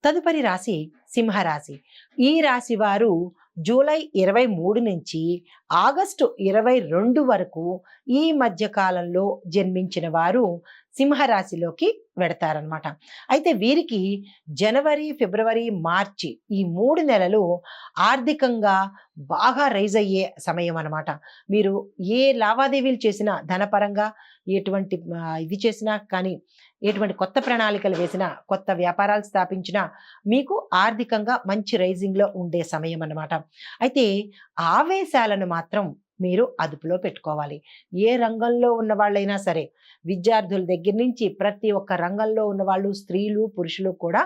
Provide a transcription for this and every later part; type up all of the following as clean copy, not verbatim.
తదుపరి రాశి సింహరాశి. ఈ రాశి వారు జూలై 23 నుంచి ఆగస్టు 22 వరకు ఈ మధ్య కాలంలో జన్మించిన వారు సింహరాశిలోకి వెడతారనమాట. అయితే వీరికి జనవరి, ఫిబ్రవరి, మార్చి ఈ 3 నెలలు ఆర్థికంగా బాగా రైజ్ అయ్యే సమయం అనమాట. మీరు ఏ లావాదేవీలు చేసినా ధనపరంగా ఎటువంటి ఇది చేసినా కానీ, ఎటువంటి కొత్త ప్రణాళికలు వేసినా, కొత్త వ్యాపారాలు స్థాపించినా మీకు ఆర్థికంగా మంచి రైజింగ్లో ఉండే సమయం అన్నమాట. అయితే ఆవేశాలను మాత్రం మీరు అదుపులో పెట్టుకోవాలి. ఏ రంగంలో ఉన్న వాళ్ళైనా సరే, విద్యార్థుల దగ్గర నుంచి ప్రతి ఒక్క రంగంలో ఉన్న వాళ్ళు, స్త్రీలు పురుషులు కూడా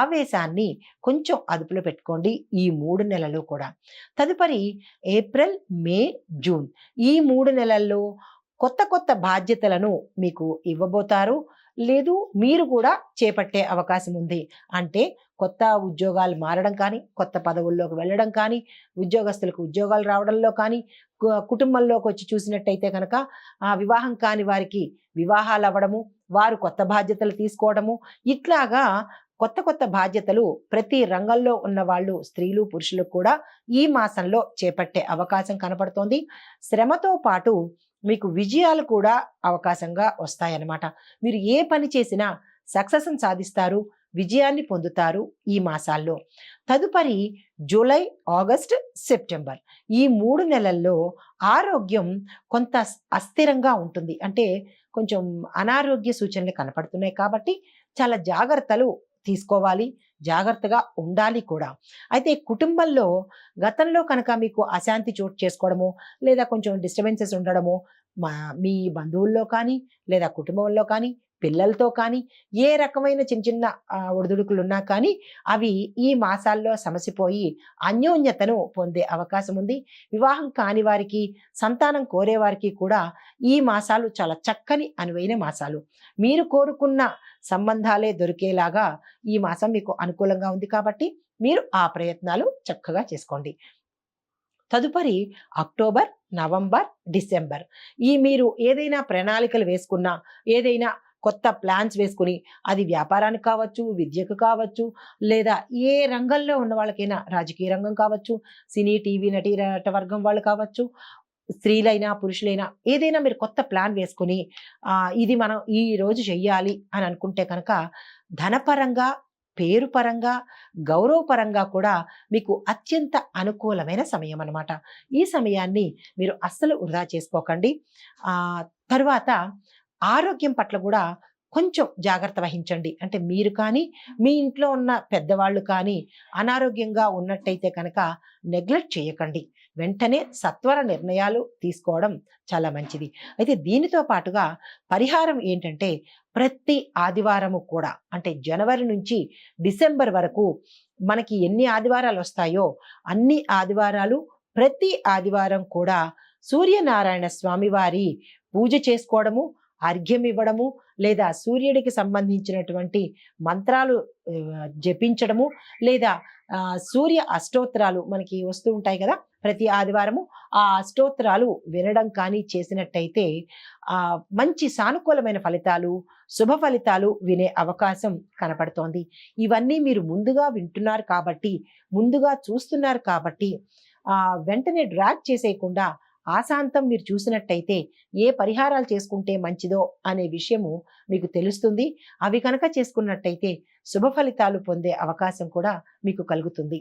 ఆవేశాన్ని కొంచెం అదుపులో పెట్టుకోండి ఈ 3 నెలలు కూడా. తదుపరి ఏప్రిల్, మే, జూన్ ఈ 3 నెలల్లో కొత్త కొత్త బాధ్యతలను మీకు ఇవ్వబోతారు. లేదు మీరు కూడా చేపట్టే అవకాశం ఉంది. అంటే కొత్త ఉద్యోగాలు మారడం కానీ, కొత్త పదవుల్లోకి వెళ్ళడం కానీ, ఉద్యోగస్తులకు ఉద్యోగాలు రావడంలో కానీ, కుటుంబంలోకి వచ్చి చూసినట్టయితే కనుక వివాహం కాని వారికి వివాహాలు అవ్వడము, వారు కొత్త బాధ్యతలు తీసుకోవడము, ఇట్లాగా కొత్త కొత్త బాధ్యతలు ప్రతి రంగంలో ఉన్న వాళ్ళు, స్త్రీలు పురుషులు కూడా ఈ మాసంలో చేపట్టే అవకాశం కనపడుతోంది. శ్రమతో పాటు మీకు విజయాలు కూడా అవకాశంగా వస్తాయన్నమాట. మీరు ఏ పని చేసినా సక్సెస్ని సాధిస్తారు, విజయాన్ని పొందుతారు ఈ మాసాల్లో. తదుపరి జూలై, ఆగస్ట్, సెప్టెంబర్ ఈ 3 నెలల్లో ఆరోగ్యం కొంత అస్థిరంగా ఉంటుంది. అంటే కొంచెం అనారోగ్య సూచనలు కనపడుతున్నాయి కాబట్టి చాలా జాగ్రత్తలు తీసుకోవాలి, జాగ్రత్తగా ఉండాలి కూడా. అయితే కుటుంబంలో గతంలో కనుక మీకు అశాంతి చోటు చేసుకోవడము, లేదా కొంచెం డిస్టర్బెన్సెస్ ఉండడము, మీ బంధువుల్లో కానీ, లేదా కుటుంబంలో కానీ, పిల్లలతో కానీ, ఏ రకమైన చిన్న చిన్న ఒడిదుడుకులు ఉన్నా కానీ అవి ఈ మాసాల్లో సమసిపోయి అన్యోన్యతను పొందే అవకాశం ఉంది. వివాహం కాని వారికి, సంతానం కోరే వారికి కూడా ఈ మాసాలు చాలా చక్కని అనువైన మాసాలు. మీరు కోరుకున్న సంబంధాలే దొరికేలాగా ఈ మాసం మీకు అనుకూలంగా ఉంది కాబట్టి మీరు ఆ ప్రయత్నాలు చక్కగా చేసుకోండి. తదుపరి అక్టోబర్, నవంబర్, డిసెంబర్ ఈ మీరు ఏదైనా ప్రణాళికలు వేసుకున్నా, ఏదైనా కొత్త ప్లాన్స్ వేసుకుని, అది వ్యాపారానికి కావచ్చు, విద్యకు కావచ్చు, లేదా ఏ రంగంలో ఉన్న వాళ్ళకైనా, రాజకీయ రంగం కావచ్చు, సినీ టీవీ నటి వర్గం వాళ్ళు కావచ్చు, స్త్రీలైనా పురుషులైనా ఏదైనా మీరు కొత్త ప్లాన్ వేసుకుని ఇది మనం ఈ రోజు చెయ్యాలి అని అనుకుంటే కనుక ధనపరంగా, పేరు పరంగా, గౌరవపరంగా కూడా మీకు అత్యంత అనుకూలమైన సమయం అన్నమాట. ఈ సమయాన్ని మీరు అస్సలు వృధా చేసుకోకండి. తరువాత ఆరోగ్యం పట్ల కూడా కొంచెం జాగ్రత్త వహించండి. అంటే మీరు కానీ, మీ ఇంట్లో ఉన్న పెద్దవాళ్ళు కానీ అనారోగ్యంగా ఉన్నట్టయితే కనుక నెగ్లెక్ట్ చేయకండి. వెంటనే సత్వర నిర్ణయాలు తీసుకోవడం చాలా మంచిది. అయితే దీనితో పాటుగా పరిహారం ఏంటంటే, ప్రతి ఆదివారము కూడా అంటే జనవరి నుంచి డిసెంబర్ వరకు మనకి ఎన్ని ఆదివారాలు వస్తాయో అన్ని ఆదివారాలు, ప్రతి ఆదివారం కూడా సూర్యనారాయణ స్వామి వారి పూజ చేసుకోవడము, అర్ఘ్యం ఇవ్వడము, లేదా సూర్యుడికి సంబంధించినటువంటి మంత్రాలు జపించడము, లేదా సూర్య అష్టోత్తరాలు మనకి వస్తూ ఉంటాయి కదా ప్రతి ఆదివారము, ఆ అష్టోత్తరాలు వినడం కానీ చేసినట్టయితే మంచి సానుకూలమైన ఫలితాలు, శుభ ఫలితాలు వినే అవకాశం కనపడుతోంది. ఇవన్నీ మీరు ముందుగా వింటున్నారు కాబట్టి, ముందుగా చూస్తున్నారు కాబట్టి వెంటనే డ్రాగ్ చేసేయకుండా ఆశాంతం మీరు చూసినట్టయితే ఏ పరిహారాలు చేసుకుంటే మంచిదో అనే విషయము మీకు తెలుస్తుంది. అవి కనుక చేసుకున్నట్టయితే శుభ ఫలితాలు పొందే అవకాశం కూడా మీకు కలుగుతుంది.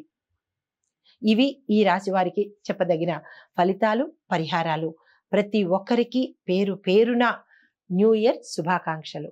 ఇవి ఈ రాశి వారికి చెప్పదగిన ఫలితాలు, పరిహారాలు. ప్రతి ఒక్కరికి పేరు పేరున న్యూ ఇయర్ శుభాకాంక్షలు.